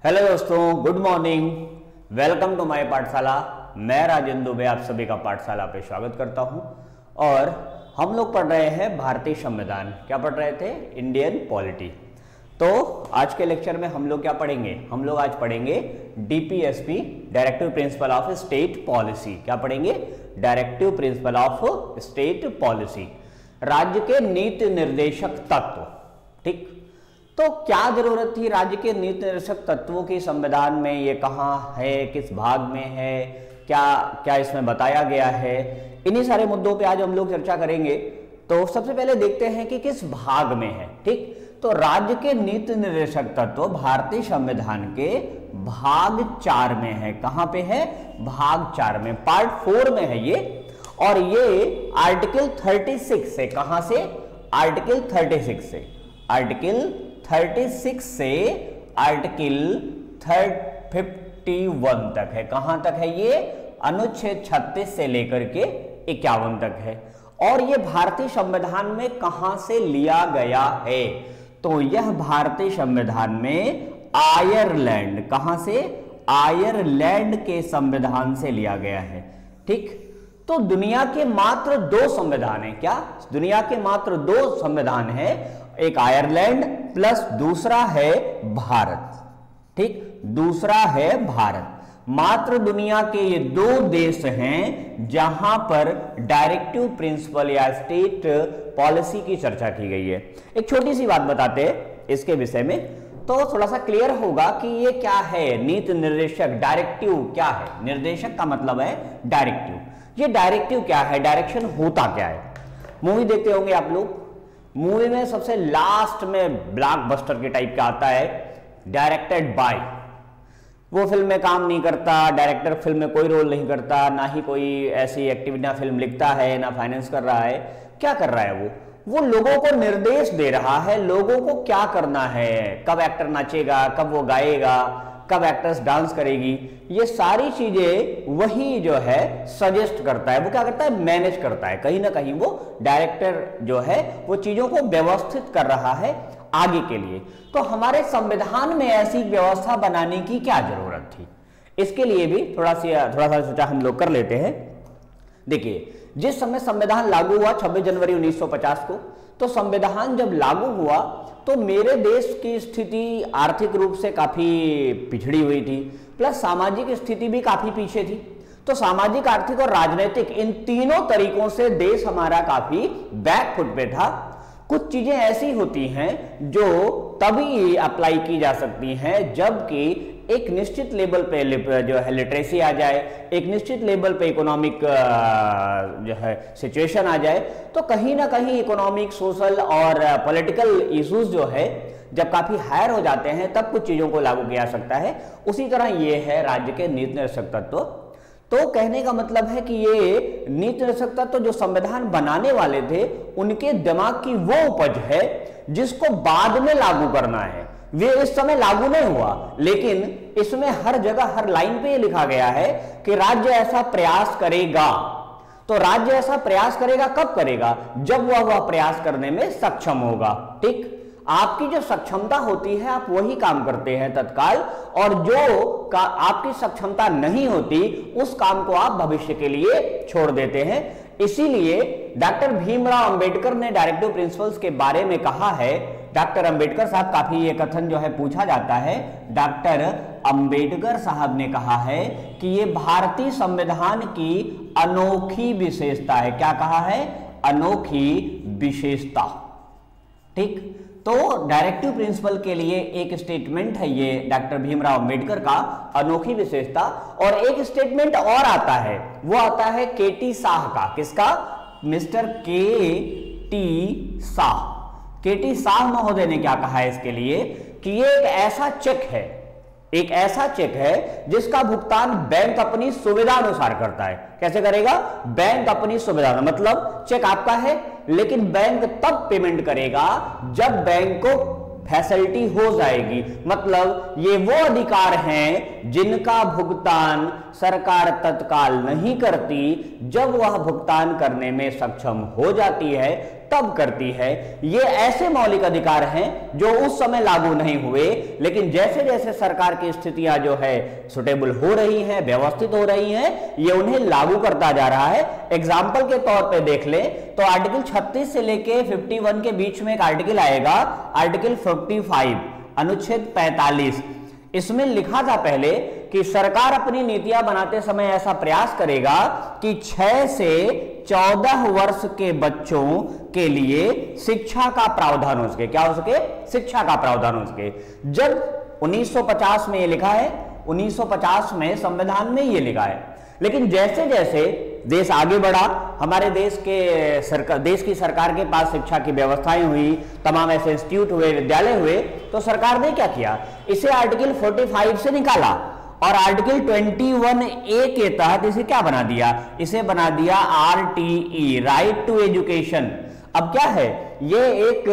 Hello दोस्तों, good morning. Welcome to my पाठशाला। मैं राजेंद्र दुबे आप सभी का पाठशाला पे स्वागत करता हूं। और हम लोग पढ़ रहे हैं भारतीय संविधान। क्या पढ़ रहे थे? Indian polity. तो आज के लेक्चर में हम लोग क्या पढ़ेंगे? हम लोग आज पढ़ेंगे DPSP, directive principle of state policy. क्या पढ़ेंगे? Directive principle of state policy, राज्य के नीति निर्देशक तत्व। ठीक, तो क्या जरूरत थी राज्य के नीति निर्देशक तत्वों की संविधान में? ये कहाँ है, किस भाग में है, क्या क्या इसमें बताया गया है? इन्हीं सारे मुद्दों पे आज हम लोग चर्चा करेंगे। तो सबसे पहले देखते हैं कि किस भाग में है। ठीक, तो राज्य के नीति निर्देशक तत्व भारतीय संविधान के भाग 4 में है। कहां पे है? भाग 4 में, पार्ट 4 में है ये। और ये आर्टिकल 36 से, कहां से? आर्टिकल 36 से, आर्टिकल 36 से आर्टिकल 51 तक है। कहां तक है ये? अनुच्छेद 36 से लेकर के 51 तक है। और ये भारतीय संविधान में कहां से लिया गया है? तो यह भारतीय संविधान में आयरलैंड, कहां से? आयरलैंड के संविधान से लिया गया है। ठीक, तो दुनिया के मात्र 2 संविधान है। क्या? दुनिया के मात्र 2 संविधान है, एक आयरलैंड प्लस दूसरा है भारत। ठीक, दूसरा है भारत। मात्र दुनिया के ये 2 देश हैं जहां पर डायरेक्टिव प्रिंसिपल या स्टेट पॉलिसी की चर्चा की गई है। एक छोटी सी बात बताते हैं इसके विषय में, तो थोड़ा सा क्लियर होगा कि ये क्या है। नीति निर्देशक, डायरेक्टिव क्या है? निर्देशक का मतलब है डायरेक्टिव। ये डायरेक्टिव क्या है? डायरेक्शन होता क्या है? मूवी देखते होंगे आप लोग। मूवी में सबसे लास्ट में ब्लॉकबस्टर के टाइप का आता है डायरेक्टेड बाय। वो फिल्म में काम नहीं करता, डायरेक्टर फिल्म में कोई रोल नहीं करता, ना ही कोई ऐसी एक्टिविटी, ना फिल्म लिखता है, ना फाइनेंस कर रहा है। क्या कर रहा है वो लोगों को निर्देश दे रहा है, लोगों को क्या करना है, कब एक्टर नाचेगा, कब वो गाएगा, कब एक्ट्रेस डांस करेगी, ये सारी चीजें वही जो है सजेस्ट करता है। वो क्या करता है? मैनेज करता है। कहीं ना कहीं वो डायरेक्टर जो है वो चीजों को व्यवस्थित कर रहा है आगे के लिए। तो हमारे संविधान में ऐसी व्यवस्था बनाने की क्या जरूरत थी? इसके लिए भी थोड़ा सा सोचा हम लोग कर लेते हैं। देखिए, जिस समय संविधान लागू हुआ 26 जनवरी 1950 को, तो संविधान जब लागू हुआ तो मेरे देश की स्थिति आर्थिक रूप से काफी पिछड़ी हुई थी, प्लस सामाजिक स्थिति भी काफी पीछे थी। तो सामाजिक, आर्थिक और राजनीतिक, इन तीनों तरीकों से देश हमारा काफी बैकफुट पे था। कुछ चीजें ऐसी होती हैं जो तभी अप्लाई की जा सकती हैं जबकि एक निश्चित लेवल पे जो है लिटरेसी आ जाए, एक निश्चित लेवल पे इकोनॉमिक जो है सिचुएशन आ जाए। तो कहीं ना कहीं इकोनॉमिक, सोशल और पॉलिटिकल इश्यूज जो है जब काफी हायर हो जाते हैं तब कुछ चीजों को लागू किया जा सकता है। उसी तरह ये है राज्य के नीति निर्देशक तत्व। तो कहने का मतलब है कि ये नीति निर्देशक तत्व जो संविधान बनाने वाले थे उनके दिमाग की वो उपज है जिसको बाद में लागू करना है। वे इस समय लागू नहीं हुआ, लेकिन इसमें हर जगह, हर लाइन पे ये लिखा गया है कि राज्य ऐसा प्रयास करेगा। तो राज्य ऐसा प्रयास करेगा, कब करेगा? जब वह प्रयास करने में सक्षम होगा। ठीक, आपकी जो सक्षमता होती है आप वही काम करते हैं तत्काल, और जो आपकी सक्षमता नहीं होती उस काम को आप भविष्य के लिए छोड़ देते हैं। इसीलिए डॉक्टर भीमराव अंबेडकर ने डायरेक्टिव प्रिंसिपल्स के बारे में कहा है। डॉक्टर अंबेडकर साहब, काफी ये कथन जो है पूछा जाता है, डॉक्टर अंबेडकर साहब ने कहा है कि ये भारतीय संविधान की अनोखी विशेषता है। क्या कहा है? अनोखी विशेषता। ठीक, तो डायरेक्टिव प्रिंसिपल के लिए एक स्टेटमेंट है ये डॉक्टर भीमराव अंबेडकर का, अनोखी विशेषता। और एक स्टेटमेंट और आता है, वो आता है केटी शाह का। किसका? मिस्टर केटी शाह। केटी शाह महोदय ने क्या कहा है इसके लिए कि ये एक ऐसा चेक है, एक ऐसा चेक है जिसका भुगतान बैंक अपनी सुविधा अनुसार करता है। कैसे करेगा? बैंक अपनी सुविधा, मतलब चेक आपका है लेकिन बैंक तब पेमेंट करेगा जब बैंक को फैसिलिटी हो जाएगी। मतलब ये वो अधिकार हैं जिनका भुगतान सरकार तत्काल नहीं करती, जब वह भुगतान करने में सक्षम हो जाती है तब करती है। ये ऐसे मौलिक अधिकार हैं जो उस समय लागू नहीं हुए, लेकिन जैसे जैसे सरकार की स्थितियां जो है सुटेबल हो रही हैं, व्यवस्थित हो रही हैं, ये उन्हें लागू करता जा रहा है। एग्जाम्पल के तौर पे देख ले तो आर्टिकल 36 से लेके 51 के बीच में एक आर्टिकल आएगा, आर्टिकल 55 अनुच्छेद 45। इसमें लिखा था पहले कि सरकार अपनी नीतियां बनाते समय ऐसा प्रयास करेगा कि 6 से 14 वर्ष के बच्चों के लिए शिक्षा का प्रावधान हो सके। क्या हो सके? शिक्षा का प्रावधान हो सके। जब 1950 में ये लिखा है, 1950 में संविधान में ये लिखा है, लेकिन जैसे जैसे देश आगे बढ़ा, हमारे देश की सरकार के पास शिक्षा की व्यवस्थाएं हुई, तमाम ऐसे इंस्टीट्यूट हुए, विद्यालय हुए, तो सरकार ने क्या किया, इसे आर्टिकल 45 से निकाला और आर्टिकल 21A के तहत इसे क्या बना दिया, इसे बना दिया RTE, राइट टू एजुकेशन। अब क्या है, ये एक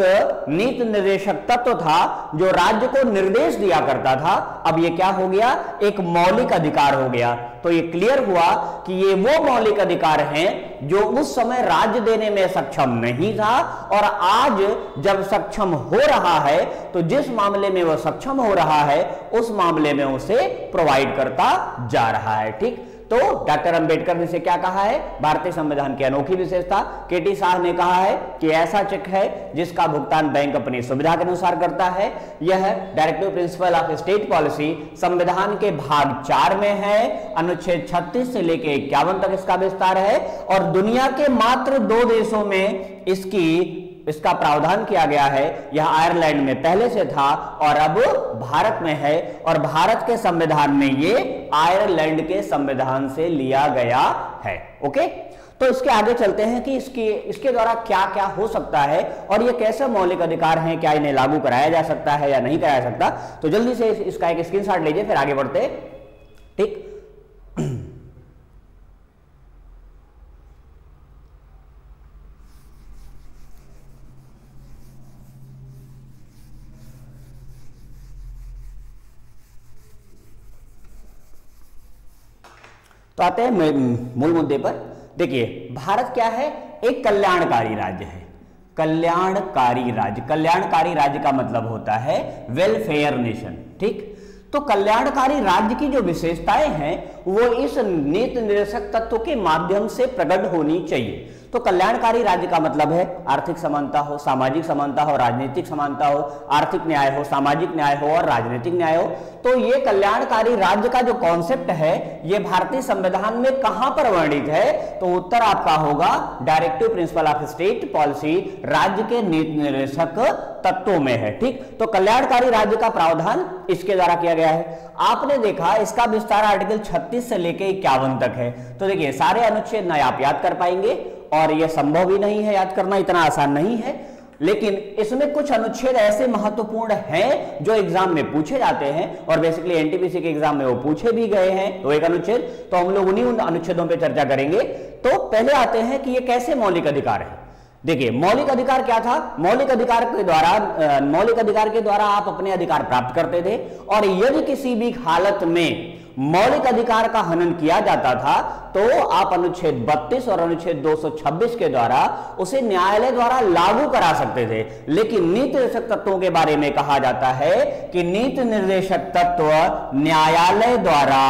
नीति निर्देशक तत्व था जो राज्य को निर्देश दिया करता था, अब ये क्या हो गया, एक मौलिक अधिकार हो गया। तो ये क्लियर हुआ कि ये वो मौलिक अधिकार हैं जो उस समय राज्य देने में सक्षम नहीं था, और आज जब सक्षम हो रहा है तो जिस मामले में वो सक्षम हो रहा है उस मामले में उसे प्रोवाइड करता जा रहा है। ठीक, तो डॉक्टर अंबेडकर ने इसे क्या कहा है, भारतीय संविधान की अनोखी विशेषता। केटी शाह ने कहा है कि ऐसा चेक है जिसका भुगतान बैंक अपनी सुविधा के अनुसार करता है। यह directive principle of state policy संविधान के भाग 4 में है, अनुच्छेद 36 से लेकर 51 तक इसका विस्तार है, और दुनिया के मात्र 2 देशों में इसका प्रावधान किया गया है। यह आयरलैंड में पहले से था और अब भारत में है, और भारत के संविधान में ये आयरलैंड के संविधान से लिया गया है। ओके, तो इसके आगे चलते हैं कि इसके द्वारा क्या क्या हो सकता है और ये कैसे मौलिक अधिकार हैं, क्या इन्हें लागू कराया जा सकता है या नहीं कराया सकता। तो जल्दी से इसका एक स्क्रीनशॉट लीजिए, फिर आगे बढ़ते। ठीक, तो आते हैं मूल मुद्दे पर। देखिए, भारत क्या है, एक कल्याणकारी राज्य है। कल्याणकारी राज्य, कल्याणकारी राज्य का मतलब होता है वेलफेयर नेशन। ठीक, तो कल्याणकारी राज्य की जो विशेषताएं हैं वो इस नीति निर्देशक तत्व के माध्यम से प्रकट होनी चाहिए। तो कल्याणकारी राज्य का मतलब है आर्थिक समानता हो, सामाजिक समानता हो, राजनीतिक समानता हो, आर्थिक न्याय हो, सामाजिक न्याय हो और राजनीतिक न्याय हो। तो ये कल्याणकारी राज्य का जो कॉन्सेप्ट है ये भारतीय संविधान में कहां पर वर्णित है, तो उत्तर आपका होगा directive principle of state policy, राज्य के नीति निर्देशक तत्वों में है। ठीक, तो कल्याणकारी राज्य का प्रावधान इसके द्वारा किया गया है। आपने देखा इसका विस्तार आर्टिकल 36 से लेकर 51 तक है। तो देखिए, सारे अनुच्छेद ना आप याद कर पाएंगे और यह संभव भी नहीं है, याद करना इतना आसान नहीं है, लेकिन इसमें कुछ अनुच्छेद ऐसे महत्वपूर्ण हैं जो एग्जाम में पूछे जाते हैं और बेसिकली एनटीपीसी के एग्जाम में वो पूछे भी गए हैं। तो एक अनुच्छेद, तो हम लोग उन्हीं अनुच्छेदों पर चर्चा करेंगे। तो पहले आते हैं कि ये कैसे मौलिक अधिकार है। देखिए, मौलिक अधिकार क्या था, मौलिक अधिकार के द्वारा आप अपने अधिकार प्राप्त करते थे, और यदि किसी भी हालत में मौलिक अधिकार का हनन किया जाता था तो आप अनुच्छेद 32 और अनुच्छेद 226 के द्वारा उसे न्यायालय द्वारा लागू करा सकते थे। लेकिन नीति निर्देशक तत्वों के बारे में कहा जाता है कि नीति निर्देशक तत्व न्यायालय द्वारा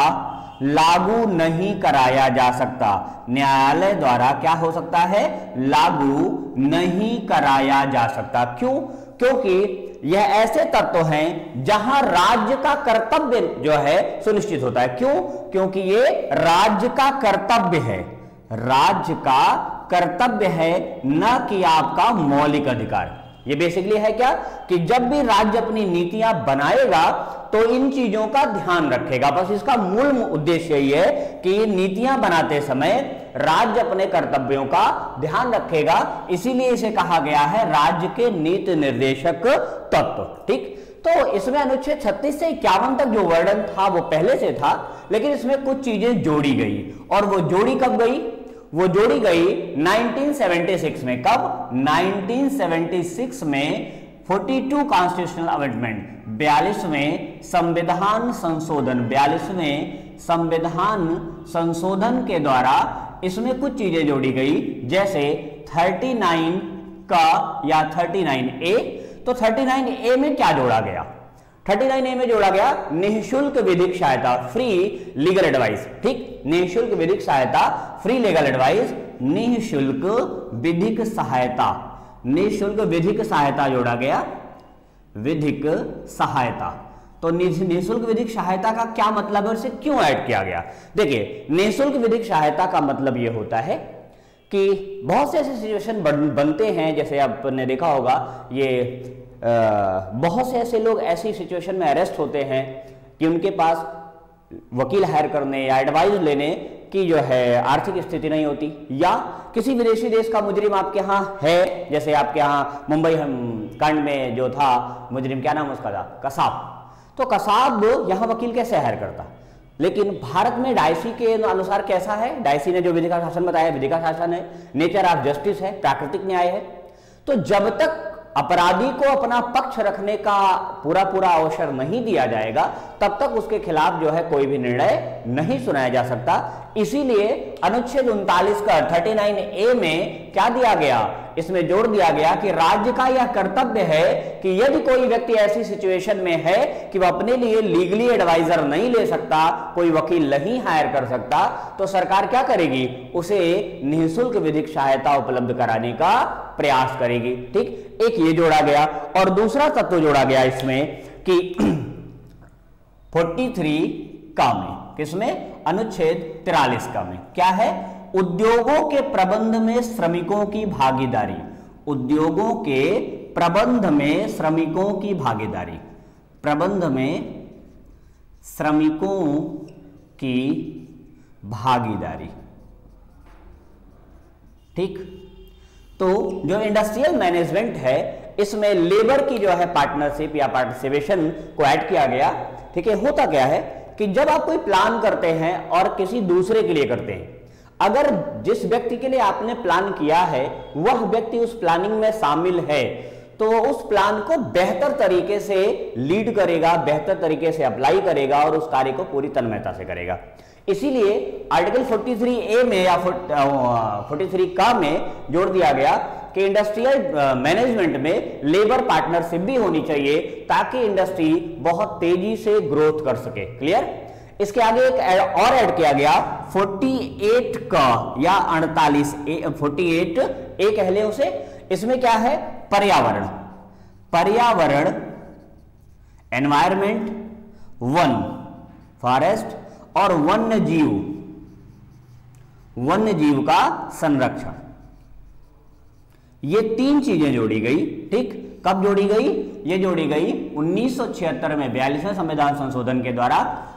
लागू नहीं कराया जा सकता। न्यायालय द्वारा क्या हो सकता है, लागू नहीं कराया जा सकता। क्यों? क्योंकि यह ऐसे तत्व हैं जहां राज्य का कर्तव्य जो है सुनिश्चित होता है। क्यों? क्योंकि ये राज्य का कर्तव्य है, राज्य का कर्तव्य है, न कि आपका मौलिक अधिकार। ये बेसिकली है क्या कि जब भी राज्य अपनी नीतियां बनाएगा तो इन चीजों का ध्यान रखेगा। बस इसका मूल उद्देश्य यही है कि ये नीतियां बनाते समय राज्य अपने कर्तव्यों का ध्यान रखेगा, इसीलिए इसे कहा गया है राज्य के नीति निर्देशक तत्व। ठीक, तो इसमें अनुच्छेद 36 से 51 तक जो वर्णन था वो पहले से था, लेकिन इसमें कुछ चीजें जोड़ी गई, और वो जोड़ी कब गई, वो जोड़ी गई 1976 में। कब? 1976 में 42 कॉन्स्टिट्यूशनल अमेंडमेंट, 42वें संविधान संशोधन, 42वें संविधान संशोधन के द्वारा इसमें कुछ चीजें जोड़ी गई, जैसे 39 का या 39A। तो 39A में क्या जोड़ा गया? 39A में जोड़ा गया निःशुल्क विधिक सहायता, फ्री लीगल एडवाइस। ठीक, निःशुल्क विधिक सहायता, फ्री लीगल एडवाइस, निःशुल्क विधिक सहायता, निःशुल्क विधिक सहायता जोड़ा गया, विधिक सहायता। तो निःशुल्क विधिक सहायता का क्या मतलब है, उसे क्यों ऐड किया गया? देखिए, निःशुल्क विधिक सहायता का मतलब यह होता है कि बहुत से ऐसे सिचुएशन बनते हैं, जैसे आपने देखा होगा ये बहुत से ऐसे लोग ऐसी सिचुएशन में अरेस्ट होते हैं कि उनके पास वकील हायर करने या एडवाइस लेने की जो है आर्थिक स्थिति नहीं होती, या किसी विदेशी देश का मुजरिम आपके यहाँ है, जैसे आपके यहाँ मुंबई कांड में जो था मुजरिम, क्या नाम उसका था, कसाब। तो कसाब यहाँ वकील कैसे हायर करता? लेकिन भारत में डायसी के अनुसार कैसा है? डायसी ने जो विधि का शासन बताया, विधि का शासन है, नेचर ऑफ जस्टिस है, प्राकृतिक न्याय है। तो जब तक अपराधी को अपना पक्ष रखने का पूरा अवसर नहीं दिया जाएगा, तब तक उसके खिलाफ जो है कोई भी निर्णय नहीं सुनाया जा सकता। इसीलिए अनुच्छेद 39 का 39A में क्या दिया गया? इसमें जोड़ दिया गया कि राज्य का यह कर्तव्य है कि यदि कोई व्यक्ति ऐसी सिचुएशन में है कि वह अपने लिए लीगली एडवाइजर नहीं ले सकता, कोई वकील नहीं हायर कर सकता, तो सरकार क्या करेगी? उसे निःशुल्क विधिक सहायता उपलब्ध कराने का प्रयास करेगी। ठीक, एक ये जोड़ा गया, और दूसरा तत्व जोड़ा गया इसमें कि 43 का में, किसमें? अनुच्छेद 43 का में क्या है? उद्योगों के प्रबंध में श्रमिकों की भागीदारी, उद्योगों के प्रबंध में श्रमिकों की भागीदारी, प्रबंध में श्रमिकों की भागीदारी। ठीक, तो जो इंडस्ट्रियल मैनेजमेंट है इसमें लेबर की जो है पार्टनरशिप या पार्टिसिपेशन को ऐड किया गया। ठीक है, होता क्या है कि जब आप कोई प्लान करते हैं और किसी दूसरे के लिए करते हैं, अगर जिस व्यक्ति के लिए आपने प्लान किया है वह व्यक्ति उस प्लानिंग में शामिल है, तो उस प्लान को बेहतर तरीके से लीड करेगा, बेहतर तरीके से अप्लाई करेगा और उस कार्य को पूरी तन्मयता से करेगा। इसीलिए आर्टिकल 43A में या 43 का में जोड़ दिया गया कि इंडस्ट्रियल मैनेजमेंट में लेबर पार्टनरशिप भी होनी चाहिए ताकि इंडस्ट्री बहुत तेजी से ग्रोथ कर सके। क्लियर? इसके आगे एक और ऐड किया गया 48 का या 48A कह ले उसे। इसमें क्या है? पर्यावरण, पर्यावरण, एनवायरमेंट, वन, फॉरेस्ट और वन्य जीव, वन्य जीव का संरक्षण, ये तीन चीजें जोड़ी गई। ठीक, कब जोड़ी गई? ये जोड़ी गई 1976 में 42वें संविधान संशोधन के द्वारा।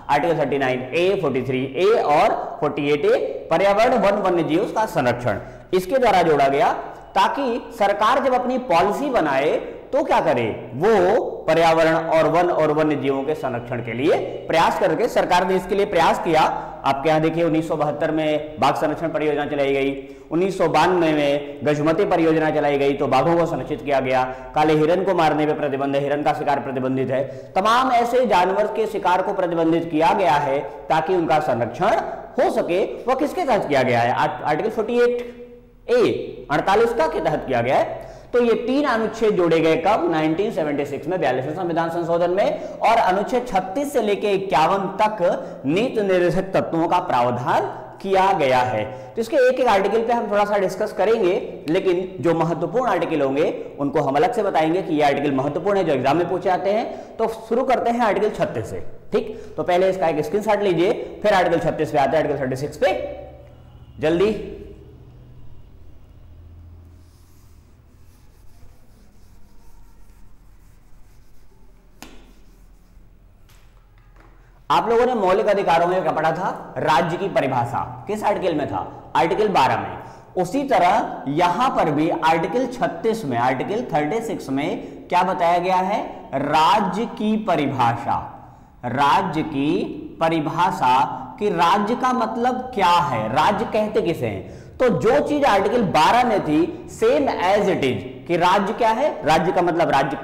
आर्टिकल 39A, 43A और 48A, पर्यावरण, वन, वन्य जीव का संरक्षण, इसके द्वारा जोड़ा गया ताकि सरकार जब अपनी पॉलिसी बनाए तो क्या करे? वो पर्यावरण और वन और वन्य जीवों के संरक्षण के लिए प्रयास करके सरकार ने इसके लिए प्रयास किया। आपके यहां देखिए 1972 में बाघ संरक्षण परियोजना चलाई गई, 1992 में गजमती परियोजना चलाई गई तो बाघों को संरक्षित किया गया, काले हिरन को मारने पे प्रतिबंध है, हिरन का शिकार प्रतिबंधित है। तमाम ऐसे जानवर के शिकार को प्रतिबंधित किया गया है ताकि उनका संरक्षण हो सके। वह किसके तहत किया गया है? आर्टिकल 48A 48 का के तहत किया गया है। तो ये तीन अनुच्छेद जोड़े गए कब? 1976 में 42वें संविधान संशोधन में, और अनुच्छेद 36 से लेकर 51 तक नीति निर्देशक तत्वों का प्रावधान किया गया है। तो इसके एक एक आर्टिकल पे हम थोड़ा सा डिस्कस करेंगे, लेकिन जो महत्वपूर्ण आर्टिकल होंगे उनको हम अलग से बताएंगे कि ये आर्टिकल महत्वपूर्ण है जो एग्जाम में पूछे आते हैं। तो शुरू करते हैं आर्टिकल 36 से। ठीक, तो पहले इसका एक स्क्रीनशॉट लीजिए, फिर आर्टिकल 36 पे आते हैं, आर्टिकल 36 पे जल्दी। आप लोगों ने मौलिक अधिकारों में क्या पढ़ा था? राज्य की परिभाषा किस आर्टिकल में था? आर्टिकल 12 में। उसी तरह यहां पर भी आर्टिकल 36 में, आर्टिकल 36 में क्या बताया गया है? राज्य की परिभाषा, राज्य की परिभाषा कि राज्य का मतलब क्या है, राज्य कहते किसे हैं। तो जो चीज आर्टिकल 12 में थी सेम एज इट इज कि राज्य क्या है? राज्य का मतलब राज्य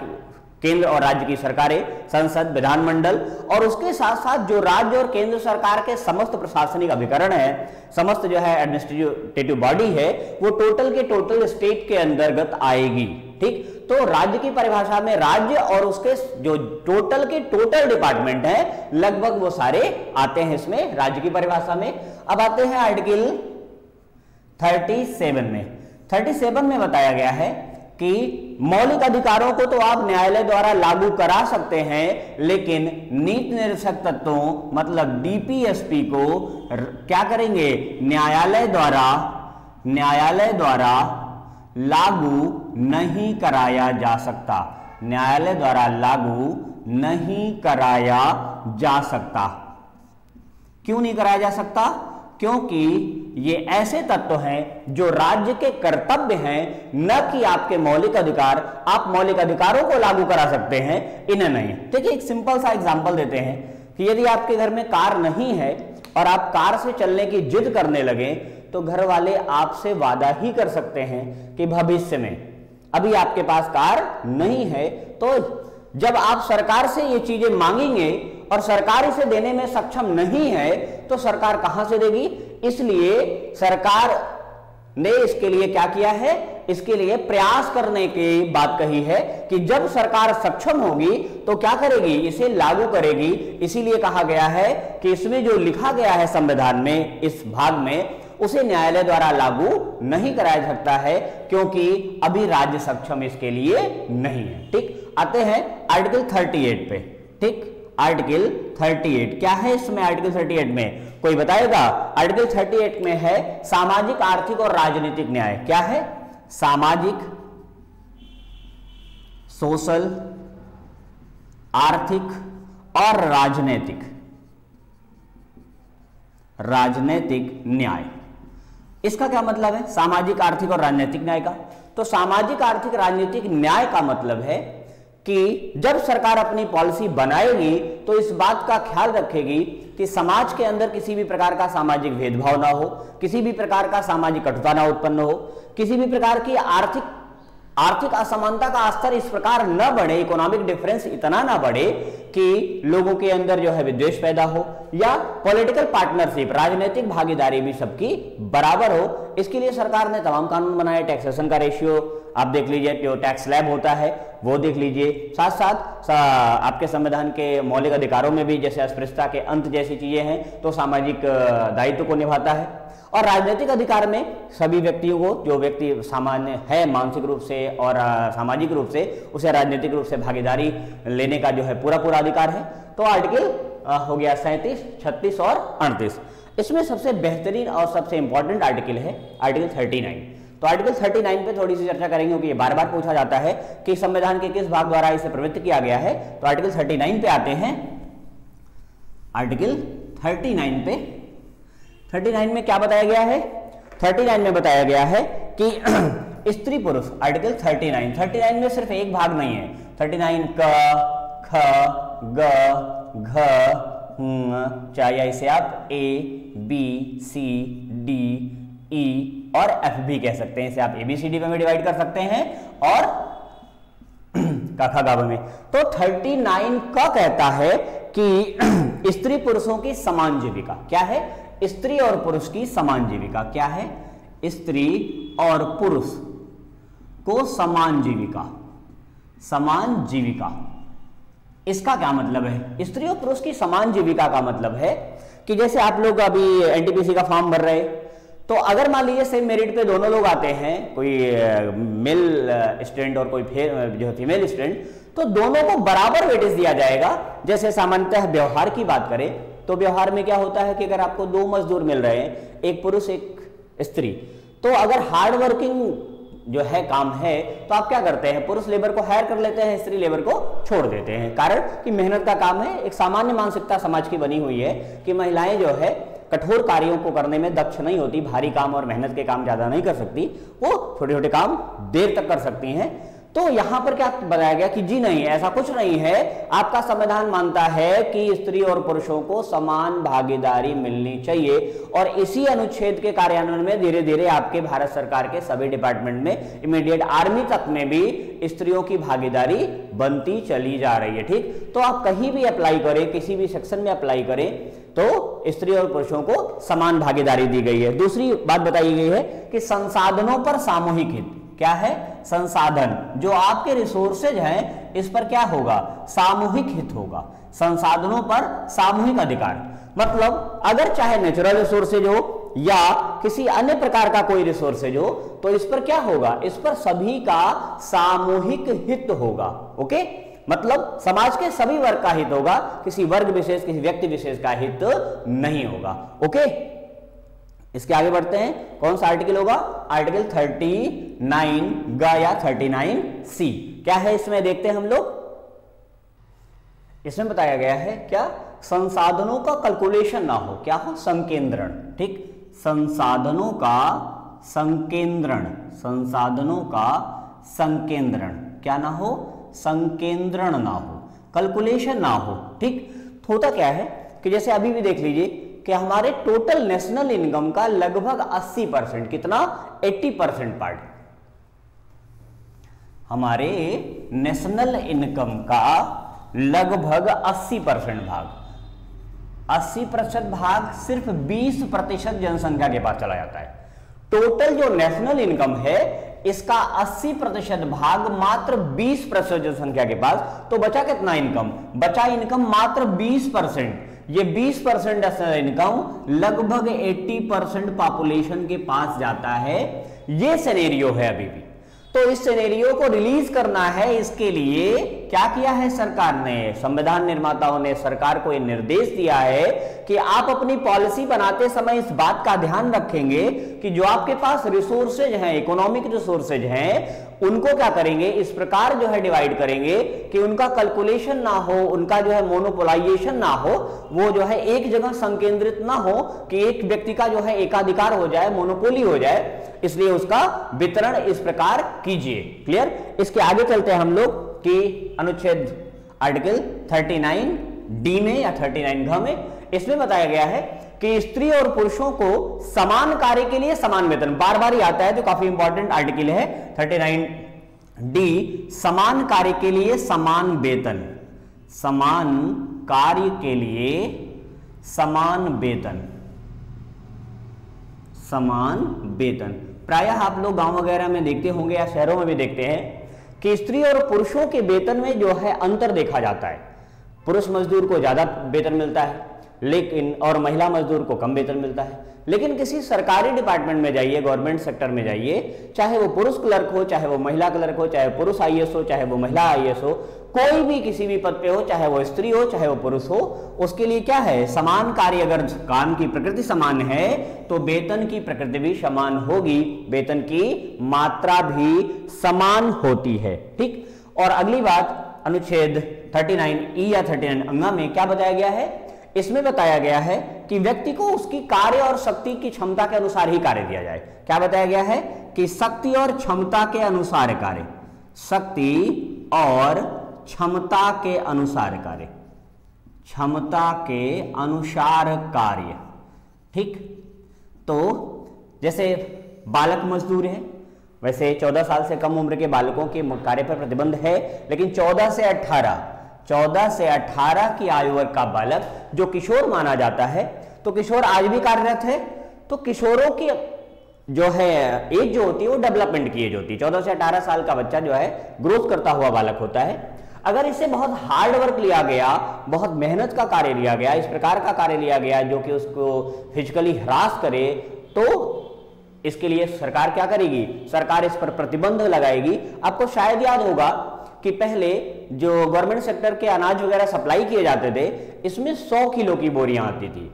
केंद्र और राज्य की सरकारें, संसद, विधानमंडल और उसके साथ साथ जो राज्य और केंद्र सरकार के समस्त प्रशासनिक अभिकरण है, समस्त जो है एडमिनिस्ट्रेटिव बॉडी है, वो टोटल के टोटल स्टेट के अंतर्गत आएगी। ठीक, तो राज्य की परिभाषा में राज्य और उसके जो टोटल के टोटल डिपार्टमेंट है लगभग वो सारे आते हैं इसमें राज्य की परिभाषा में। अब आते हैं आर्टिकल 37 में। 37 में बताया गया है कि मौलिक अधिकारों को तो आप न्यायालय द्वारा लागू करा सकते हैं, लेकिन नीति निर्देशक तत्वों मतलब डीपीएसपी को क्या करेंगे, न्यायालय द्वारा लागू नहीं कराया जा सकता। न्यायालय द्वारा लागू नहीं कराया जा सकता। क्यों नहीं कराया जा सकता? क्योंकि ये ऐसे तत्व हैं जो राज्य के कर्तव्य हैं, न कि आपके मौलिक अधिकार। आप मौलिक अधिकारों को लागू करा सकते हैं, इन्हें नहीं। देखिए एक सिंपल सा एग्जांपल देते हैं कि यदि आपके घर में कार नहीं है और आप कार से चलने की जिद करने लगे, तो घर वाले आपसे वादा ही कर सकते हैं कि भविष्य में, अभी आपके पास कार नहीं है, तो जब आप सरकार से ये चीजें मांगेंगे और सरकार इसे देने में सक्षम नहीं है, तो सरकार कहां से देगी? इसलिए सरकार ने इसके लिए क्या किया है, इसके लिए प्रयास करने की बात कही है कि जब सरकार सक्षम होगी तो क्या करेगी, इसे लागू करेगी। इसीलिए कहा गया है कि इसमें जो लिखा गया है संविधान में इस भाग में, उसे न्यायालय द्वारा लागू नहीं कराया जा सकता है, क्योंकि अभी राज्य सक्षम इसके लिए नहीं है। ठीक, आते हैं आर्टिकल 38 पे। ठीक, आर्टिकल 38 क्या है इसमें? आर्टिकल 38 में कोई बताएगा? आर्टिकल 38 में है सामाजिक, आर्थिक और राजनीतिक न्याय। क्या है? सामाजिक, सोशल, आर्थिक और राजनीतिक न्याय। इसका क्या मतलब है, सामाजिक, आर्थिक और राजनीतिक न्याय का? तो सामाजिक, आर्थिक, राजनीतिक न्याय का मतलब है कि जब सरकार अपनी पॉलिसी बनाएगी तो इस बात का ख्याल रखेगी कि समाज के अंदर किसी भी प्रकार का सामाजिक भेदभाव ना हो, किसी भी प्रकार का सामाजिक कटुता ना उत्पन्न हो, किसी भी प्रकार की आर्थिक असमानता का स्तर इस प्रकार न बढ़े, इकोनॉमिक डिफरेंस इतना ना बढ़े कि लोगों के अंदर जो है विद्वेष पैदा हो, या पॉलिटिकल पार्टनरशिप, राजनीतिक भागीदारी भी सबकी बराबर हो। इसके लिए सरकार ने तमाम कानून बनाए। टैक्सेशन का रेशियो आप देख लीजिए, जो टैक्स स्लैब होता है वो देख लीजिए। साथ साथ आपके संविधान के मौलिक अधिकारों में भी जैसे अस्पृश्यता के अंत जैसी चीजें हैं, तो सामाजिक दायित्व को निभाता है। और राजनीतिक अधिकार में सभी व्यक्तियों को, जो व्यक्ति सामान्य है मानसिक रूप से और सामाजिक रूप से, उसे राजनीतिक रूप से भागीदारी लेने का जो है पूरा अधिकार है। तो आर्टिकल हो गया 37, 36 और 38। इसमें सबसे बेहतरीन और सबसे इंपॉर्टेंट आर्टिकल है आर्टिकल 39। तो आर्टिकल 39 पे थोड़ी सी चर्चा करेंगे, क्योंकि ये बार बार पूछा जाता है कि संविधान के किस भाग द्वारा इसे प्रवृत्त किया गया है। तो आर्टिकल 39 पे आते हैं। आर्टिकल 39 पे 39 में क्या बताया गया है? 39 में बताया गया है कि स्त्री पुरुष, आर्टिकल 39 में सिर्फ एक भाग नहीं है। 39 क, ख, ग, घ, या इसे आप ए, बी, सी, डी, ई और एफ भी कह सकते हैं। इसे आप ABCD में डिवाइड कर सकते हैं और क, में। तो 39 का कहता है कि स्त्री पुरुषों की समान जीविका। क्या है? स्त्री और पुरुष की समान जीविका। क्या है? स्त्री और पुरुष को समान जीविका। इसका क्या मतलब है? स्त्री और पुरुष की समान जीविका का मतलब है कि जैसे आप लोग अभी NTPC का फॉर्म भर रहे, तो अगर मान लीजिए सेम मेरिट पे दोनों लोग आते हैं, कोई मेल स्टूडेंट और कोई जो फीमेल स्टूडेंट, तो दोनों को बराबर वेटेज दिया जाएगा। जैसे सामान्यतः व्यवहार की बात करें तो व्यवहार में क्या होता है कि अगर आपको 2 मजदूर मिल रहे हैं, एक पुरुष एक स्त्री, तो अगर हार्ड वर्किंग जो है काम है तो आप क्या करते हैं, पुरुष लेबर को हायर कर लेते हैं, स्त्री लेबर को छोड़ देते हैं। कारण कि मेहनत का काम है। एक सामान्य मानसिकता समाज की बनी हुई है कि महिलाएं जो है कठोर कार्यों को करने में दक्ष नहीं होती, भारी काम और मेहनत के काम ज्यादा नहीं कर सकती, वो छोटे छोटे काम देर तक कर सकती हैं। तो यहां पर क्या बताया गया कि जी नहीं, ऐसा कुछ नहीं है। आपका संविधान मानता है कि स्त्री और पुरुषों को समान भागीदारी मिलनी चाहिए, और इसी अनुच्छेद के कार्यान्वयन में धीरे धीरे आपके भारत सरकार के सभी डिपार्टमेंट में, इमीडिएट आर्मी तक में भी स्त्रियों की भागीदारी बनती चली जा रही है। ठीक, तो आप कहीं भी अप्लाई करें, किसी भी सेक्शन में अप्लाई करें, तो स्त्री और पुरुषों को समान भागीदारी दी गई है। दूसरी बात बताई गई है कि संसाधनों पर सामूहिक हित, क्या है? संसाधन, जो आपके रिसोर्सेज हैं, इस पर क्या होगा? सामूहिक हित होगा। संसाधनों पर सामूहिक अधिकार, मतलब अगर चाहे नेचुरल रिसोर्सेज हो या किसी अन्य प्रकार का कोई रिसोर्सेज हो, तो इस पर क्या होगा? इस पर सभी का सामूहिक हित होगा। ओके, मतलब समाज के सभी वर्ग का हित होगा, किसी वर्ग विशेष, किसी व्यक्ति विशेष का हित नहीं होगा। ओके, इसके आगे बढ़ते हैं। कौन सा आर्टिकल होगा? आर्टिकल 39 ग या 39C क्या है इसमें देखते हैं हम लोग। इसमें बताया गया है क्या? संसाधनों का कैलकुलेशन ना हो, क्या हो? संकेंद्रण। ठीक, संसाधनों का संकेंद्रण, संसाधनों का संकेंद्रण क्या ना हो? संकेंद्रण ना हो, कैलकुलेशन ना हो। ठीक, होता क्या है कि जैसे अभी भी देख लीजिए कि हमारे टोटल नेशनल इनकम का लगभग 80%, कितना? 80% पार्ट, हमारे नेशनल इनकम का लगभग 80% भाग, 80% भाग सिर्फ 20% जनसंख्या के पास चला जाता है। टोटल जो नेशनल इनकम है, इसका 80% भाग मात्र 20% जनसंख्या के पास, तो बचा कितना इनकम? बचा इनकम मात्र 20%। ये 20% इनकम लगभग 80% पॉपुलेशन के पास जाता है। ये सिनेरियो है अभी भी। तो इस सिनेरियो को रिलीज करना है, इसके लिए क्या किया है सरकार ने? संविधान निर्माताओं ने सरकार को यह निर्देश दिया है कि आप अपनी पॉलिसी बनाते समय इस बात का ध्यान रखेंगे कि जो आपके पास रिसोर्सेज हैं, इकोनॉमिक रिसोर्सेज हैं, उनको क्या करेंगे? इस प्रकार जो है डिवाइड करेंगे कि उनका कैलकुलेशन ना हो, उनका जो है मोनोपोलाइजेशन ना हो, वो जो है एक जगह संकेंद्रित ना हो कि एक व्यक्ति का जो है एकाधिकार हो जाए, मोनोपोली हो जाए, इसलिए उसका वितरण इस प्रकार कीजिए। क्लियर? इसके आगे चलते हैं हम लोग कि अनुच्छेद आर्टिकल 39D में या 39 में, इसमें बताया गया है कि स्त्री और पुरुषों को समान कार्य के लिए समान वेतन, बार बार ही आता है तो काफी इंपॉर्टेंट आर्टिकल है 39D, समान कार्य के लिए समान वेतन, समान कार्य के लिए समान वेतन, समान वेतन। प्रायः आप लोग गांव वगैरह में देखते होंगे या शहरों में भी देखते हैं कि स्त्री और पुरुषों के वेतन में जो है अंतर देखा जाता है। पुरुष मजदूर को ज्यादा वेतन मिलता है, लेकिन और महिला मजदूर को कम वेतन मिलता है। लेकिन किसी सरकारी डिपार्टमेंट में जाइए, गवर्नमेंट सेक्टर में जाइए, चाहे वो पुरुष क्लर्क हो, चाहे वो महिला क्लर्क हो, चाहे पुरुष आईएएस हो, चाहे वो महिला आईएएस हो, कोई भी किसी भी पद पे हो, चाहे वो स्त्री हो, चाहे वो पुरुष हो, उसके लिए क्या है? समान कार्य, अगर काम की प्रकृति समान है तो वेतन की प्रकृति भी समान होगी, वेतन की मात्रा भी समान होती है। ठीक, और अगली बात अनुच्छेद 39E या 39 अंगा में क्या बताया गया है? इसमें बताया गया है कि व्यक्ति को उसकी कार्य और शक्ति की क्षमता के अनुसार ही कार्य दिया जाए। क्या बताया गया है? कि शक्ति और क्षमता के अनुसार कार्य, शक्ति और क्षमता के अनुसार कार्य, क्षमता के अनुसार कार्य। ठीक, तो जैसे बालक मजदूर है, वैसे 14 साल से कम उम्र के बालकों के कार्य पर प्रतिबंध है, लेकिन 14 से 18 की आयु वर्ग का बालक जो किशोर माना जाता है, तो किशोर आज भी कार्यरत है। तो किशोरों की जो है एज जो होती है वो डेवलपमेंट की एज होती है। 14 से 18 साल का बच्चा जो है ग्रोथ करता हुआ बालक होता है। अगर इसे बहुत हार्ड वर्क लिया गया, बहुत मेहनत का कार्य लिया गया, इस प्रकार का कार्य लिया गया जो कि उसको फिजिकली हरास करे, तो इसके लिए सरकार क्या करेगी? सरकार इस पर प्रतिबंध लगाएगी। आपको शायद याद होगा कि पहले जो गवर्नमेंट सेक्टर के अनाज वगैरह सप्लाई किए जाते थे, इसमें 100 किलो की बोरियां आती थी,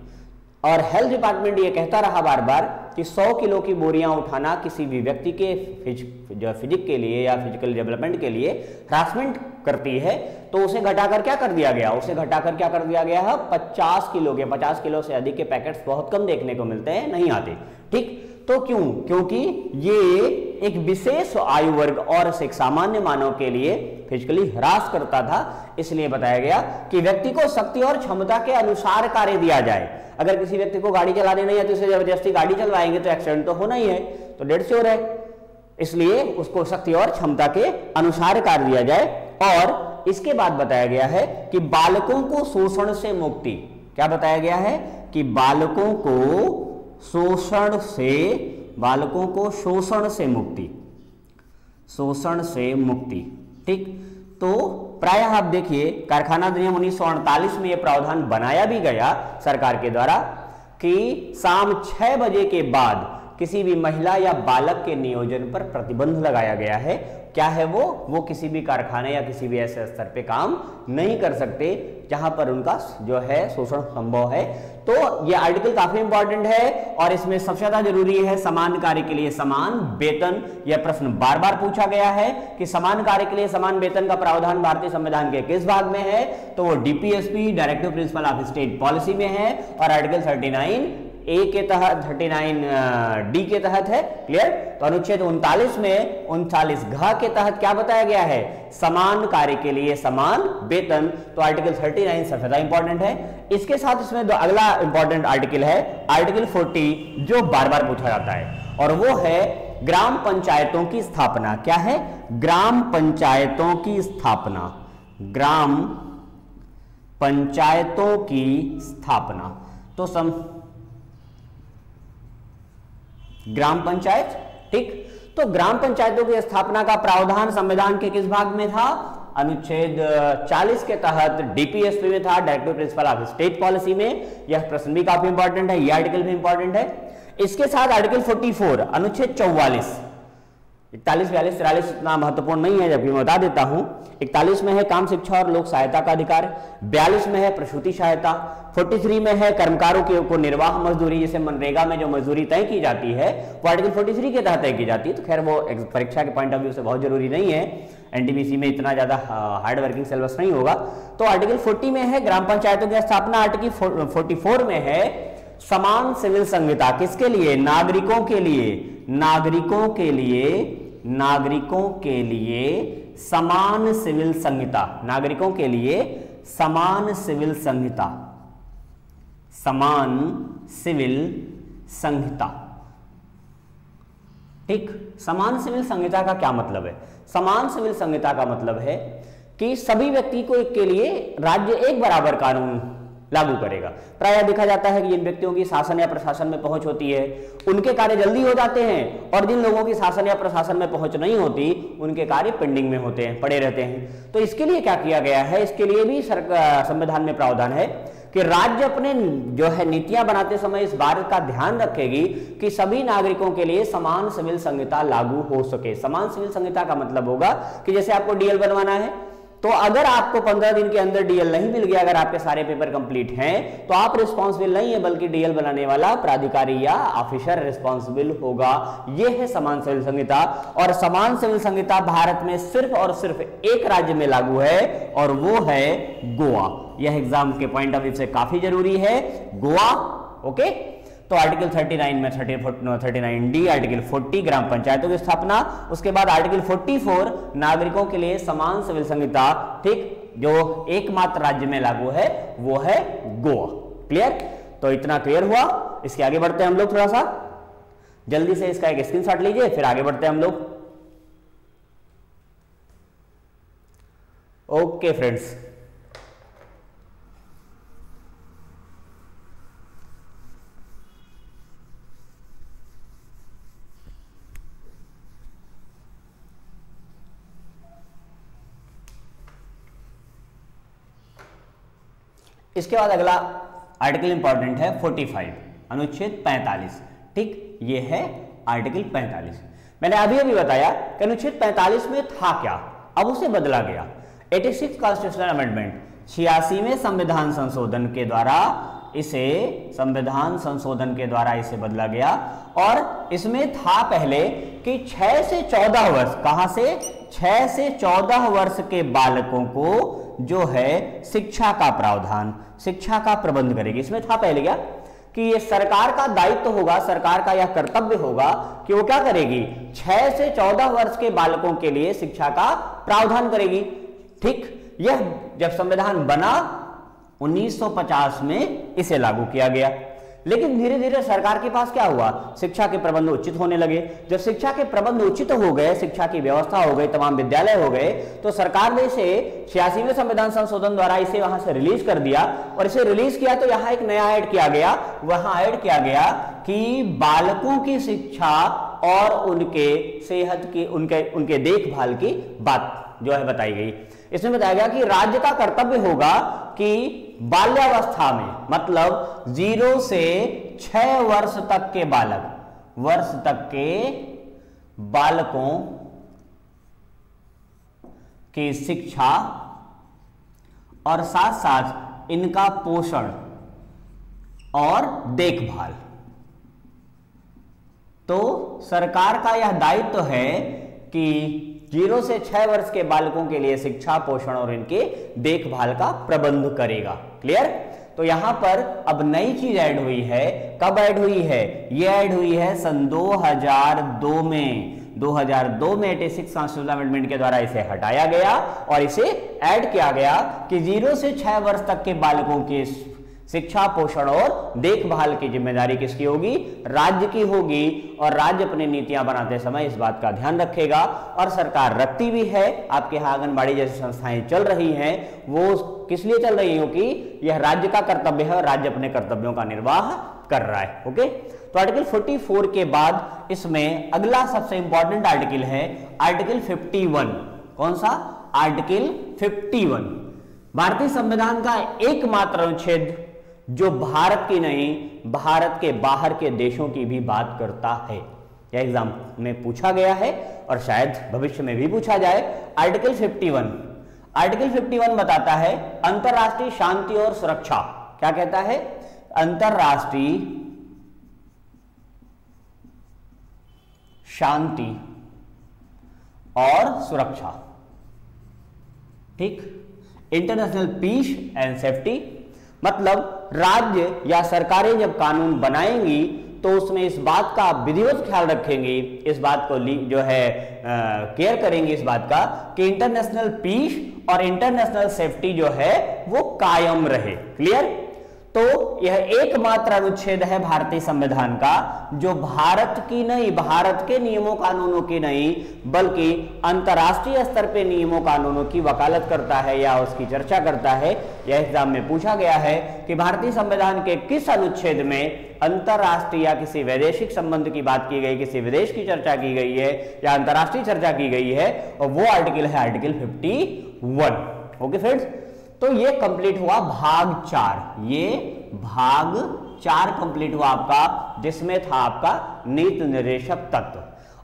और हेल्थ डिपार्टमेंट ये कहता रहा बार बार कि 100 किलो की बोरियां उठाना किसी भी व्यक्ति के फिजिक के लिए या फिजिकल डेवलपमेंट के लिए हरासमेंट करती है, तो उसे घटाकर क्या कर दिया गया? उसे घटाकर क्या कर दिया गया है? 50 किलो के, 50 किलो से अधिक के पैकेट्स बहुत कम देखने को मिलते हैं, नहीं आते। ठीक, तो क्यों? क्योंकि ये एक विशेष आयु वर्ग और एक सामान्य मानव के लिए फिजिकली ह्रास करता था, इसलिए बताया गया कि व्यक्ति को शक्ति और क्षमता के अनुसार कार्य दिया जाए। अगर किसी व्यक्ति को गाड़ी चलाने नहीं है तो उसे जबरदस्ती गाड़ी चलवाएंगे तो एक्सीडेंट तो होना ही है, तो डेड श्योर है। इसलिए उसको शक्ति और क्षमता के अनुसार कार्य दिया जाए। और इसके बाद बताया गया है कि बालकों को शोषण से मुक्ति, क्या बताया गया है कि बालकों को शोषण से मुक्ति, शोषण से मुक्ति। ठीक, तो प्रायः आप देखिए कारखाना अधिनियम 1948 में यह प्रावधान बनाया भी गया सरकार के द्वारा कि शाम 6 बजे के बाद किसी भी महिला या बालक के नियोजन पर प्रतिबंध लगाया गया है। क्या है वो किसी भी कारखाने या किसी भी ऐसे स्तर पे काम नहीं कर सकते जहां पर उनका जो है शोषण संभव है। तो ये आर्टिकल काफी इंपॉर्टेंट है और इसमें सबसे ज्यादा जरूरी है समान कार्य के लिए समान वेतन। यह प्रश्न बार बार पूछा गया है कि समान कार्य के लिए समान वेतन का प्रावधान भारतीय संविधान के किस भाग में है? तो वो DPSP directive principle of state policy में है और आर्टिकल 39 ए के तहत 39 डी के तहत है। क्लियर? तो अनुच्छेद 39 में 39 घ के तहत क्या बताया गया है? समान कार्य के लिए समान वेतन। तो आर्टिकल 39 सबसे ज्यादा इंपॉर्टेंट है। इसके साथ इसमें अगला इंपॉर्टेंट आर्टिकल है आर्टिकल 40 जो बार बार पूछा जाता है और वो है ग्राम पंचायतों की स्थापना। क्या है? ग्राम पंचायतों की स्थापना, ग्राम पंचायतों की स्थापना। तो ग्राम पंचायत, ठीक, तो ग्राम पंचायतों की स्थापना का प्रावधान संविधान के किस भाग में था? अनुच्छेद 40 के तहत डीपीएसपी में था, directive principle of state policy में। यह प्रश्न भी काफी इंपॉर्टेंट है, यह आर्टिकल भी इंपॉर्टेंट है। इसके साथ आर्टिकल 44 अनुच्छेद 44, 41, 42, 43 इतना महत्वपूर्ण नहीं है जबकि मैं बता देता हूं। 41 में है काम शिक्षा और लोक सहायता का अधिकार, 42 में है प्रसूति सहायता, 43 में है कर्मकारों को निर्वाह मजदूरी, जैसे मनरेगा में जो मजदूरी तय की जाती है वो आर्टिकल 43 के तहत तय की जाती है। तो खैर वो परीक्षा के पॉइंट ऑफ व्यू से बहुत जरूरी नहीं है, एनटीपीसी में इतना ज्यादा हार्ड वर्किंग सिलेबस नहीं होगा। तो आर्टिकल 40 में है ग्राम पंचायतों की स्थापना। आर्टिकल 44 में है समान सिविल संहिता, किसके लिए? नागरिकों के लिए, नागरिकों के लिए, नागरिकों के लिए समान सिविल संहिता, नागरिकों के लिए समान सिविल संहिता, समान सिविल संहिता। ठीक, समान सिविल संहिता का क्या मतलब है? समान सिविल संहिता का मतलब है कि सभी व्यक्ति को के लिए राज्य एक बराबर कानून लागू करेगा। प्रायः देखा जाता है कि जिन व्यक्तियों की शासन या प्रशासन में पहुंच होती है उनके कार्य जल्दी हो जाते हैं और जिन लोगों की शासन या प्रशासन में पहुंच नहीं होती उनके कार्य पेंडिंग में होते हैं, पड़े रहते हैं। तो इसके लिए क्या किया गया है? इसके लिए भी संविधान में प्रावधान है कि राज्य अपने जो है नीतियां बनाते समय इस बात का ध्यान रखेगी कि सभी नागरिकों के लिए समान सिविल संहिता लागू हो सके। समान सिविल संहिता का मतलब होगा कि जैसे आपको डीएल बनवाना है तो अगर आपको 15 दिन के अंदर डीएल नहीं मिल गया, अगर आपके सारे पेपर कंप्लीट हैं, तो आप रिस्पॉन्सिबल नहीं है बल्कि डीएल बनाने वाला प्राधिकारी या ऑफिसर रिस्पॉन्सिबल होगा। यह है समान सिविल संहिता। और समान सिविल संहिता भारत में सिर्फ और सिर्फ एक राज्य में लागू है और वो है गोवा। यह एग्जाम के पॉइंट ऑफ व्यू से काफी जरूरी है, गोवा। ओके, तो आर्टिकल 39 में 39D आर्टिकल 40 ग्राम पंचायतों की स्थापना, उसके बाद आर्टिकल 44 नागरिकों के लिए समान सिविल संहिता। ठीक, जो एकमात्र राज्य में लागू है वो है गोवा। क्लियर? तो इतना क्लियर हुआ। इसके आगे बढ़ते हैं हम लोग, थोड़ा सा जल्दी से इसका एक स्क्रीनशॉट लीजिए फिर आगे बढ़ते हैं हम लोग। ओके फ्रेंड्स, इसके बाद अगला आर्टिकल इंपॉर्टेंट है 45 अनुच्छेद 45। ठीक, ये है आर्टिकल 45। मैंने अभी अभी बताया कि अनुच्छेद 45 में था क्या, अब उसे बदला गया। 86 कॉन्स्टिट्यूशनल अमेंडमेंट 86वें संविधान संशोधन के द्वारा इसे बदला गया। और इसमें था पहले कि 6 से 14 वर्ष, कहां से? 6 से 14 वर्ष के बालकों को जो है शिक्षा का प्रावधान, शिक्षा का प्रबंध करेगी। इसमें था पहले क्या कि ये सरकार का दायित्व होगा, सरकार का यह कर्तव्य होगा कि वो क्या करेगी, 6 से 14 वर्ष के बालकों के लिए शिक्षा का प्रावधान करेगी। ठीक, यह जब संविधान बना 1950 में इसे लागू किया गया। लेकिन धीरे धीरे सरकार के पास क्या हुआ, शिक्षा के प्रबंध उचित होने लगे। जब शिक्षा के प्रबंध उचित हो गए, शिक्षा की व्यवस्था हो गई, तमाम विद्यालय हो गए, तो सरकार ने इसे 86वें संविधान संशोधन द्वारा इसे वहां से रिलीज कर दिया। और इसे रिलीज किया तो यहाँ एक नया ऐड किया गया, वहां ऐड किया गया कि बालकों की शिक्षा और उनके सेहत की, उनके देखभाल की बात जो है बताई गई। इसमें बताया गया कि राज्य का कर्तव्य होगा कि बाल्यावस्था में, मतलब 0 से 6 वर्ष तक के बालकों की शिक्षा और साथ साथ इनका पोषण और देखभाल। तो सरकार का यह दायित्व है कि 0 से 6 वर्ष के बालकों के लिए शिक्षा, पोषण और इनके देखभाल का प्रबंध करेगा। क्लियर? तो यहां पर अब नई चीज ऐड हुई है। कब ऐड हुई है? ये ऐड हुई है सन 2002 में। 2002 में 86 कॉन्स्टिट्यूशनल अमेंडमेंट के द्वारा इसे हटाया गया और इसे ऐड किया गया कि 0 से 6 वर्ष तक के बालकों की शिक्षा, पोषण और देखभाल की जिम्मेदारी किसकी होगी? राज्य की होगी। और राज्य अपनी नीतियां बनाते समय इस बात का ध्यान रखेगा, और सरकार रखती भी है। आपके यहाँ आंगनबाड़ी जैसी संस्थाएं चल रही हैं, वो किस लिए चल रही हो कि यह राज्य का कर्तव्य है और राज्य अपने कर्तव्यों का निर्वाह कर रहा है। ओके, तो आर्टिकल 44 के बाद इसमें अगला सबसे इंपॉर्टेंट आर्टिकल है आर्टिकल 51। कौन सा? आर्टिकल 51 भारतीय संविधान का एकमात्र अनुच्छेद जो भारत की नहीं, भारत के बाहर के देशों की भी बात करता है। यह एग्जाम में पूछा गया है और शायद भविष्य में भी पूछा जाए। आर्टिकल 51 बताता है अंतरराष्ट्रीय शांति और सुरक्षा। क्या कहता है? अंतरराष्ट्रीय शांति और सुरक्षा। ठीक, इंटरनेशनल पीस एंड सेफ्टी। मतलब राज्य या सरकारें जब कानून बनाएंगी तो उसमें इस बात का विधिवत ख्याल रखेंगी, इस बात को जो है केयर करेंगी इस बात का कि इंटरनेशनल पीस और इंटरनेशनल सेफ्टी जो है वो कायम रहे। क्लियर? तो यह एकमात्र अनुच्छेद है भारतीय संविधान का जो भारत की नहीं, भारत के नियमों कानूनों की नहीं, बल्कि अंतर्राष्ट्रीय स्तर पे नियमों कानूनों की वकालत करता है या उसकी चर्चा करता है। यह एग्जाम में पूछा गया है कि भारतीय संविधान के किस अनुच्छेद में अंतर्राष्ट्रीय या किसी वैदेशिक संबंध की बात की गई, किसी विदेश की चर्चा की गई है या अंतर्राष्ट्रीय चर्चा की गई है, और वो आर्टिकल है आर्टिकल 51। ओके फ्रेंड्स, तो ये कंप्लीट हुआ भाग 4। ये भाग 4 कंप्लीट हुआ आपका, जिसमें था आपका नीति निर्देशक तत्व।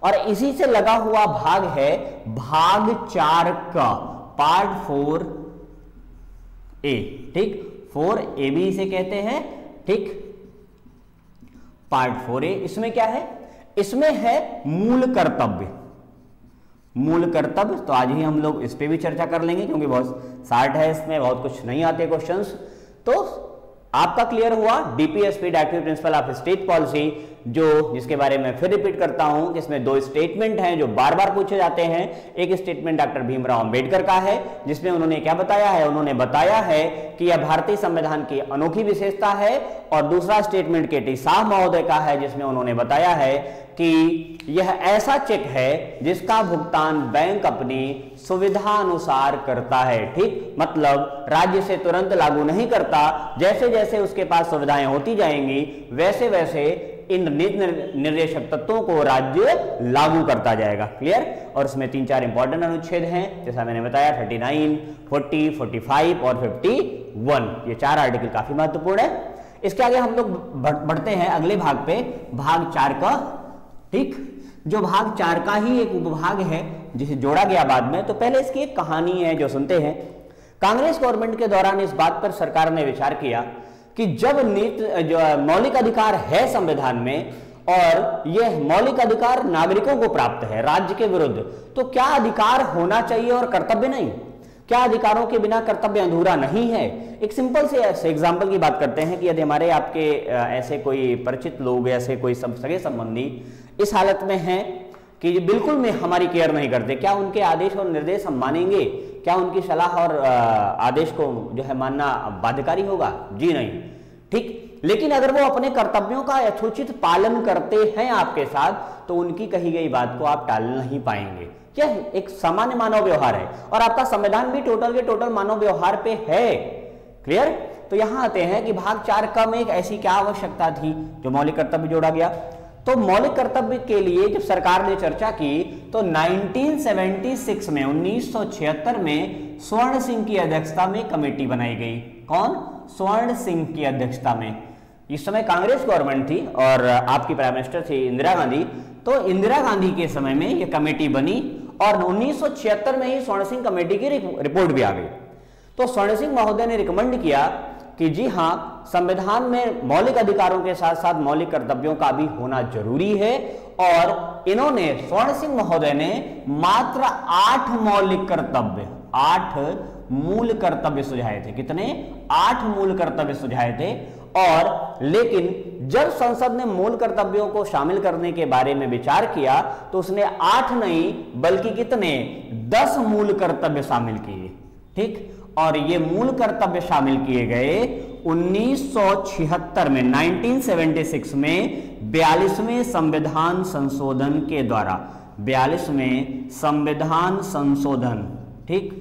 और इसी से लगा हुआ भाग है भाग 4 का पार्ट 4A। ठीक, 4A भी इसे कहते हैं। ठीक, पार्ट 4A इसमें क्या है? इसमें है मूल कर्तव्य। मूल कर्तव्य तो आज ही हम लोग इस पे भी चर्चा कर लेंगे क्योंकि बहुत शार्ट है, इसमें बहुत कुछ नहीं आते क्वेश्चंस। तो आपका क्लियर हुआ DPSP, directive principle of state policy, जो जिसके बारे में फिर रिपीट करता हूं, इसमें 2 स्टेटमेंट हैं जो बार बार पूछे जाते हैं। एक स्टेटमेंट डॉक्टर भीमराव अंबेडकर का है जिसमें उन्होंने क्या बताया है? उन्होंने बताया है कि यह भारतीय संविधान की अनोखी विशेषता है। और दूसरा स्टेटमेंट के टी शाह महोदय का है जिसमें उन्होंने बताया है कि यह ऐसा चेक है जिसका भुगतान बैंक अपनी सुविधा अनुसार करता है। ठीक, मतलब राज्य से तुरंत लागू नहीं करता, जैसे जैसे उसके पास सुविधाएं होती जाएंगी वैसे वैसे इन नीति निर्देशक तत्वों को राज्य लागू करता जाएगा। क्लियर? और इसमें 3-4 इंपॉर्टेंट अनुच्छेद हैं जैसा मैंने बताया, 39, 40, 45 और 51। ये 4 आर्टिकल काफी महत्वपूर्ण है। इसके आगे हम लोग बढ़ते हैं अगले भाग पे, भाग 4 का। ठीक, जो भाग 4 का ही एक उपभाग है जिसे जोड़ा गया बाद में। तो पहले इसकी एक कहानी है जो सुनते हैं। कांग्रेस गवर्नमेंट के दौरान इस बात पर सरकार ने विचार किया कि जब जो मौलिक अधिकार है संविधान में और यह मौलिक अधिकार नागरिकों को प्राप्त है राज्य के विरुद्ध, तो क्या अधिकार होना चाहिए और कर्तव्य नहीं? क्या अधिकारों के बिना कर्तव्य अधूरा नहीं है? एक सिंपल से एग्जाम्पल की बात करते हैं कि यदि हमारे आपके ऐसे कोई परिचित लोग, ऐसे कोई सगे संबंधी इस हालत में हैं कि बिल्कुल में हमारी केयर नहीं करते, क्या उनके आदेश और निर्देश हम मानेंगे? क्या उनकी सलाह और आदेश को जो है मानना बाध्यकारी होगा? जी नहीं। ठीक, लेकिन अगर वो अपने कर्तव्यों का यथोचित पालन करते हैं आपके साथ, तो उनकी कही गई बात को आप टाल नहीं पाएंगे। क्या एक सामान्य मानव व्यवहार है, और आपका संविधान भी टोटल के टोटल मानव व्यवहार पे है। क्लियर? तो यहां आते हैं कि भाग 4 का में एक ऐसी क्या आवश्यकता थी जो मौलिक कर्तव्य जोड़ा गया। तो मौलिक कर्तव्य के लिए जब सरकार ने चर्चा की तो 1976 में 1976 में स्वर्ण सिंह की अध्यक्षता में कमेटी बनाई गई। कौन? स्वर्ण सिंह की अध्यक्षता में। इस समय कांग्रेस गवर्नमेंट थी और आपकी प्राइम मिनिस्टर थी इंदिरा गांधी। तो इंदिरा गांधी के समय में यह कमेटी बनी और 1976 में ही स्वर्ण सिंह कमेटी की रिपोर्ट भी आ गई। तो स्वर्ण सिंह महोदय ने रिकमेंड किया कि जी हाँ, संविधान में मौलिक अधिकारों के साथ साथ मौलिक कर्तव्यों का भी होना जरूरी है। और इन्होंने, स्वर्ण सिंह महोदय ने मात्र 8 मौलिक कर्तव्य, 8 मूल कर्तव्य सुझाए थे। कितने? 8 मूल कर्तव्य सुझाए थे। और लेकिन जब संसद ने मूल कर्तव्यों को शामिल करने के बारे में विचार किया तो उसने 8 नहीं बल्कि कितने? 10 मूल कर्तव्य शामिल किए। ठीक, और ये मूल कर्तव्य शामिल किए गए 1976 में, 1976 में 42वें संविधान संशोधन के द्वारा। 42वें संविधान संशोधन, ठीक,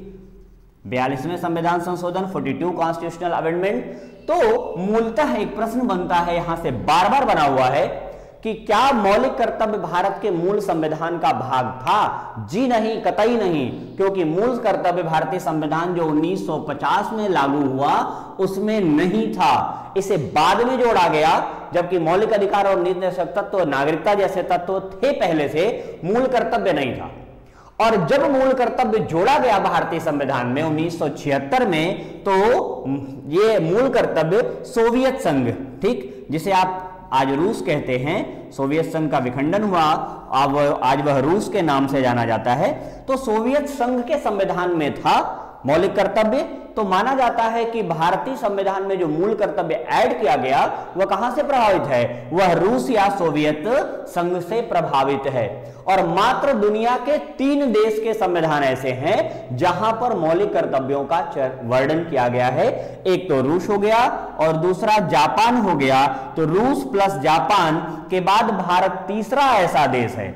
42वें संविधान संशोधन, 42 कॉन्स्टिट्यूशनल अमेंडमेंट। तो मूलतः एक प्रश्न बनता है, यहां से बार बार बना हुआ है कि क्या मौलिक कर्तव्य भारत के मूल संविधान का भाग था? जी नहीं, कतई नहीं, क्योंकि मूल कर्तव्य भारतीय संविधान जो 1950 में लागू हुआ उसमें नहीं था। इसे बाद में जोड़ा गया, जबकि मौलिक अधिकार और नीतिनिदेशक तत्व, नागरिकता जैसे तत्व थे पहले से, मूल कर्तव्य नहीं था। और जब मूल कर्तव्य जोड़ा गया भारतीय संविधान में 1976 में, तो ये मूल कर्तव्य सोवियत संघ, ठीक, जिसे आप आज रूस कहते हैं, सोवियत संघ का विखंडन हुआ, अब आज वह रूस के नाम से जाना जाता है। तो सोवियत संघ के संविधान में था मौलिक कर्तव्य। तो माना जाता है कि भारतीय संविधान में जो मूल कर्तव्य ऐड किया गया वह कहां से प्रभावित है? वह रूस या सोवियत संघ से प्रभावित है। और मात्र दुनिया के 3 देश के संविधान ऐसे हैं जहां पर मौलिक कर्तव्यों का वर्णन किया गया है। एक तो रूस हो गया और दूसरा जापान हो गया। तो रूस प्लस जापान के बाद भारत तीसरा ऐसा देश है।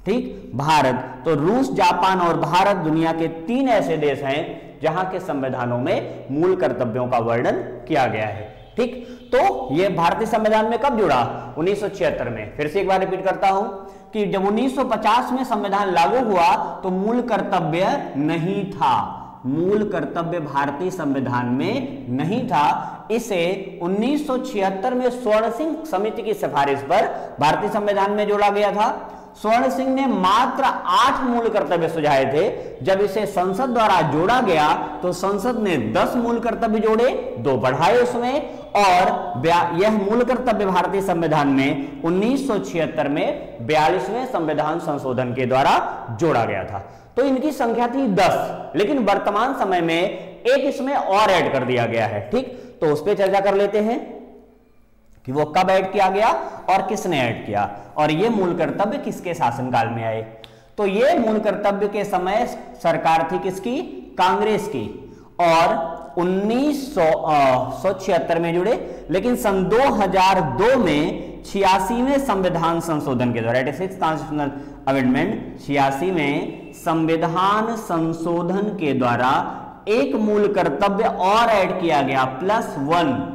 ठीक, भारत। तो रूस, जापान और भारत दुनिया के 3 ऐसे देश हैं जहां के संविधानों में मूल कर्तव्यों का वर्णन किया गया है। ठीक, तो यह भारतीय संविधान में कब जुड़ा? 1976 में। फिर से एक बार रिपीट करता हूं कि जब 1950 में संविधान लागू हुआ तो मूल कर्तव्य नहीं था। मूल कर्तव्य भारतीय संविधान में नहीं था। इसे 1976 में स्वर्ण सिंह समिति की सिफारिश पर भारतीय संविधान में जोड़ा गया था। स्वर्ण सिंह ने मात्र 8 मूल कर्तव्य सुझाए थे। जब इसे संसद द्वारा जोड़ा गया तो संसद ने 10 मूल कर्तव्य जोड़े, 2 बढ़ाए उसमें, और यह मूल कर्तव्य भारतीय संविधान में 1976 में 42वें संविधान संशोधन के द्वारा जोड़ा गया था। तो इनकी संख्या थी 10, लेकिन वर्तमान समय में एक इसमें और ऐड कर दिया गया है। ठीक, तो उस पर चर्चा कर लेते हैं कि वो कब ऐड किया गया और किसने ऐड किया, और ये मूल कर्तव्य किसके शासनकाल में आए। तो ये मूल कर्तव्य के समय सरकार थी किसकी? कांग्रेस की, और 1976 में जुड़े। लेकिन सन 2002 में 86वें संविधान संशोधन के द्वारा, 86 कॉन्स्टिट्यूशनल अमेंडमेंट, 86वें संविधान संशोधन के द्वारा एक मूल कर्तव्य और ऐड किया गया, +1।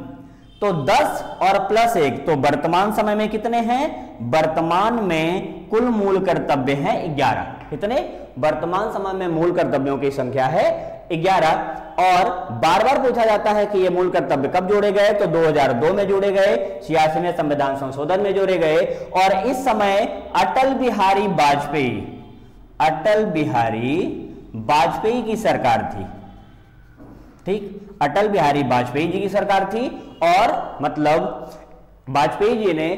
तो 10 और +1, तो वर्तमान समय में कितने हैं? वर्तमान में कुल मूल कर्तव्य हैं 11। कितने? वर्तमान समय में मूल कर्तव्यों की संख्या है 11। और बार बार पूछा जाता है कि ये मूल कर्तव्य कब जोड़े गए? तो 2002 में जोड़े गए, 86वें संविधान संशोधन में जोड़े गए। और इस समय अटल बिहारी वाजपेयी की सरकार थी। ठीक, अटल बिहारी वाजपेयी जी की सरकार थी, और मतलब वाजपेयी जी ने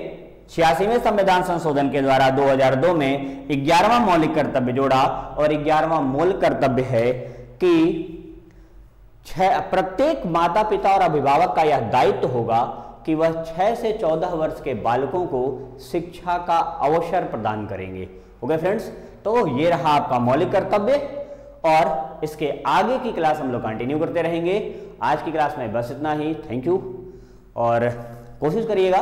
86वें संविधान संशोधन के द्वारा 2002 में 11वां मौलिक कर्तव्य जोड़ा, और 11वां मूल कर्तव्य है कि प्रत्येक माता पिता और अभिभावक का यह दायित्व होगा कि वह 6 से 14 वर्ष के बालकों को शिक्षा का अवसर प्रदान करेंगे। ओके फ्रेंड्स, तो ये रहा आपका मौलिक कर्तव्य और इसके आगे की क्लास हम लोग कंटिन्यू करते रहेंगे। आज की क्लास में बस इतना ही। थैंक यू, और कोशिश करिएगा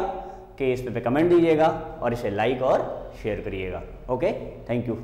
कि इस पे कमेंट दीजिएगा और इसे लाइक और शेयर करिएगा। Okay, thank you.